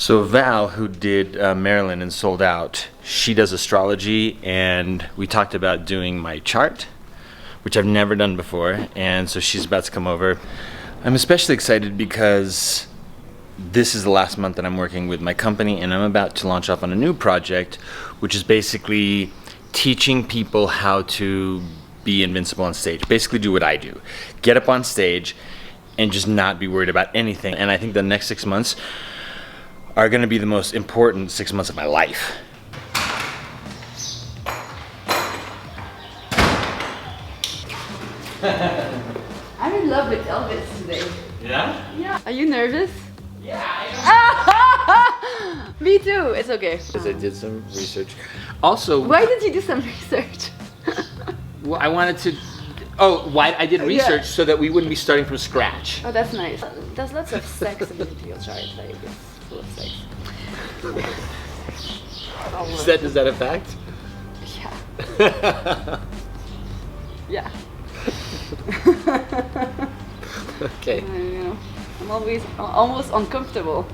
So Val, who did Maryland and sold out, she does astrology, and we talked about doing my chart, which I've never done before, and so she's about to come over. I'm especially excited because this is the last month that I'm working with my company, and I'm about to launch off on a new project, which is basically teaching people how to be invincible on stage. Basically do what I do. Get up on stage and just not be worried about anything. And I think the next 6 months are going to be the most important 6 months of my life. I'm in love with Elvis today. Yeah? Yeah. Are you nervous? Yeah, I am. Me too. It's okay. Because I did some research. Also, why did you do some research? well, I wanted to. Oh, why I did research Yeah. so that we wouldn't be starting from scratch. Oh, that's nice. There's lots of sex in your chart. Like it's full of sex. Is that a fact? Yeah. Yeah. Okay. You know, I'm almost uncomfortable.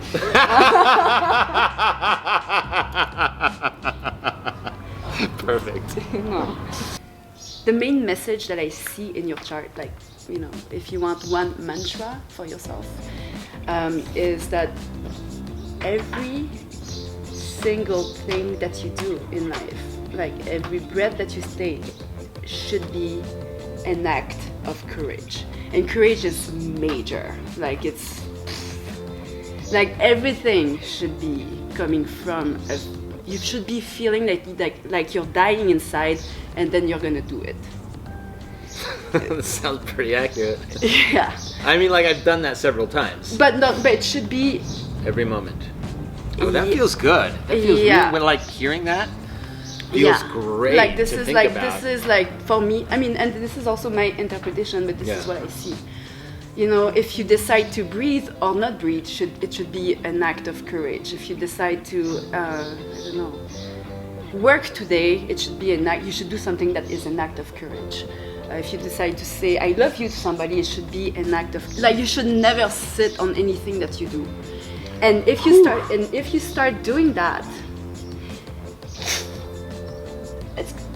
Perfect. No. The main message that I see in your chart, like, you know, if you want one mantra for yourself, is that every single thing that you do in life, like every breath that you take, should be an act of courage. And courage is major. Like it's like everything should be coming from you should be feeling like you're dying inside, and then you're gonna do it. That sounds pretty accurate. Yeah. I mean, like I've done that several times. But it should be Every moment. Oh, that feels good. That feels Yeah. when like hearing that feels great. Like this to is think like about. this is like for me. I mean, and this is also my interpretation, but this is what I see. You know, if you decide to breathe or not breathe, it should be an act of courage. If you decide to, I don't know, work today, it should be an act. You should do something that is an act of courage. If you decide to say "I love you" to somebody, it should be an act of like. You should never sit on anything that you do. And if you start doing that,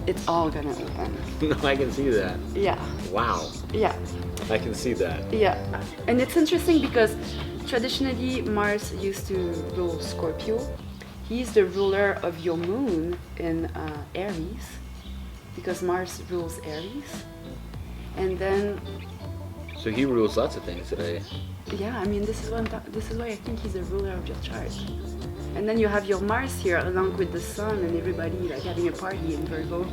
it's all gonna open. No, I can see that. Yeah. Wow. Yeah. I can see that. Yeah. And it's interesting because traditionally Mars used to rule Scorpio. He's the ruler of your moon in Aries, because Mars rules Aries. And then So he rules lots of things today. yeah, I mean, this is why I think he's the ruler of your chart. And then you have your Mars here along with the Sun and everybody like having a party in Virgo.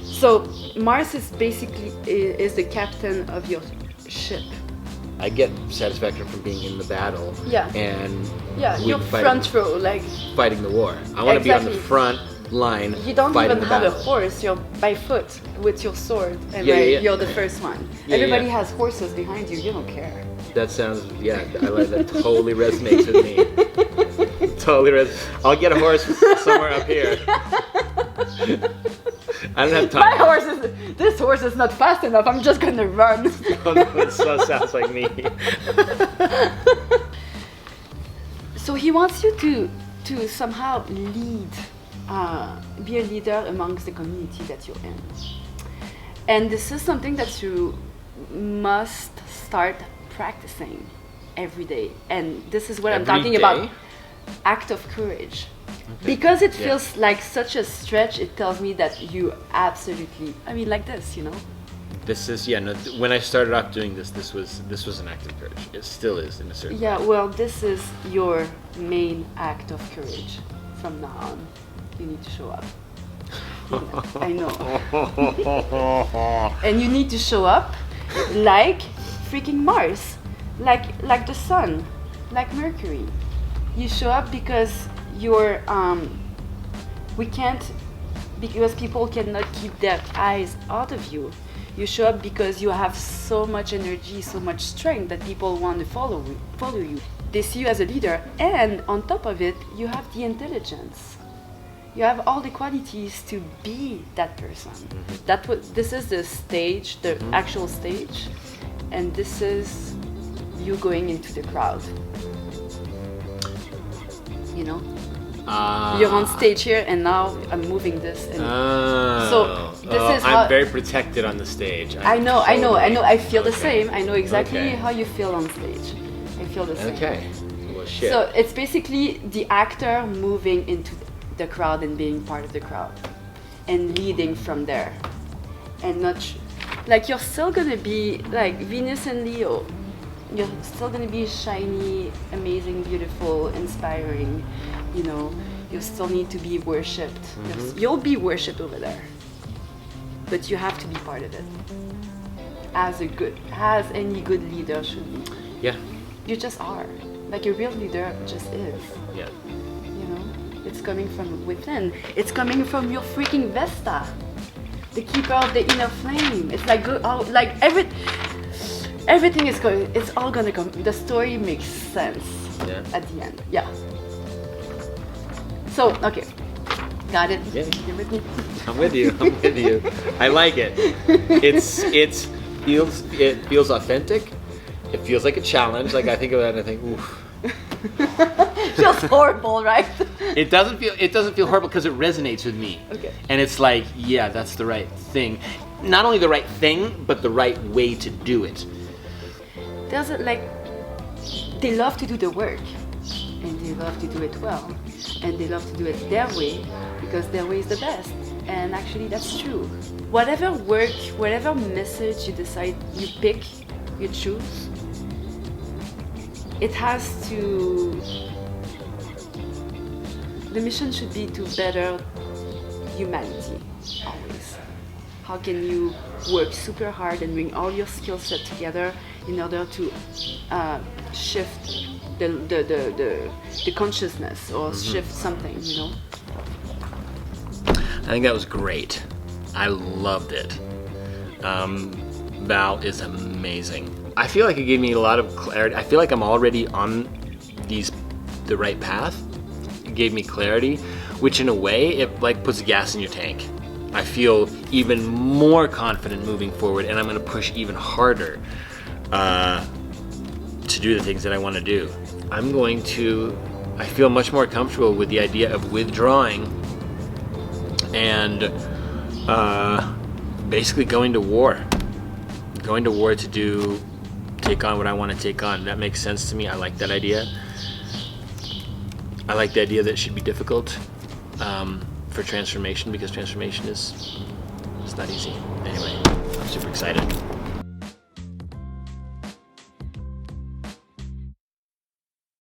So Mars is basically is the captain of your ship. I get satisfaction from being in the battle. Yeah. And You're front row, like fighting the war. I want to be on the Exactly. front line. you don't fighting even the have a battle. horse. You're by foot with your sword, and you're the first one. Yeah, Everybody yeah. has horses behind you. You don't care. That sounds, I like that. Totally resonates with me. Totally I'll get a horse somewhere up here. I don't have time. This horse is not fast enough. I'm just gonna run. So sounds like me. So he wants you to somehow lead, be a leader amongst the community that you're in. And this is something that you must start practicing every day. And this is what I'm Every talking day? about. Act of courage. Okay. Because it feels like such a stretch, it tells me that you absolutely, I mean, like this, you know? This is when I started off doing this was an act of courage. It still is in a certain Yeah, well, this is your main act of courage. From now on, you need to show up. I know. And you need to show up like freaking Mars, like the Sun, like Mercury. You show up because you're because people cannot keep their eyes out of you. You show up because you have so much energy, so much strength that people want to follow you. They see you as a leader, and on top of it, you have the intelligence. You have all the qualities to be that person. Mm-hmm. This is the stage, the actual stage, and this is you going into the crowd. you know. You're on stage here, and now I'm moving this. And so this is how I'm very protected on the stage. I know. I feel the same. I know exactly how you feel on stage. I feel the same. Okay. Well, shit. So it's basically the actor moving into the crowd and being part of the crowd, and leading from there, and not like you're still gonna be like Venus and Leo. You're still gonna be shiny, amazing, beautiful, inspiring. You know, you still need to be worshipped. You'll be worshipped over there, but you have to be part of it. As any good leader should be. Yeah. You just are. Like a real leader just is. Yeah. You know, it's coming from within. It's coming from your freaking Vesta, the keeper of the inner flame. It's like everything is going. It's all gonna come. The story makes sense at the end. Yeah. So okay, got it. Yeah. You're with me. I'm with you. I'm with you. I like it. It feels authentic. It feels like a challenge. Like I think about it and I think, oof. Feels horrible, right? It doesn't feel horrible because it resonates with me. Okay. And it's like, yeah, that's the right thing. Not only the right thing, but the right way to do it. There's they love to do the work, and they love to do it well, and they love to do it their way because their way is the best. And actually, that's true. Whatever work, whatever message you decide, you pick, you choose, it has to. The mission should be to better humanity, always. How can you work super hard and bring all your skill set together in order to shift the consciousness or shift something, you know? I think that was great. I loved it. Val is amazing. I feel like it gave me a lot of clarity. I feel like I'm already on the right path. It gave me clarity, which in a way, it like puts gas in your tank. I feel even more confident moving forward, and I'm going to push even harder to do the things that I want to do. I feel much more comfortable with the idea of withdrawing and basically going to war to take on what I want to take on. That makes sense to me. I like that idea. I like the idea that it should be difficult for transformation, because transformation is not easy. Anyway, I'm super excited.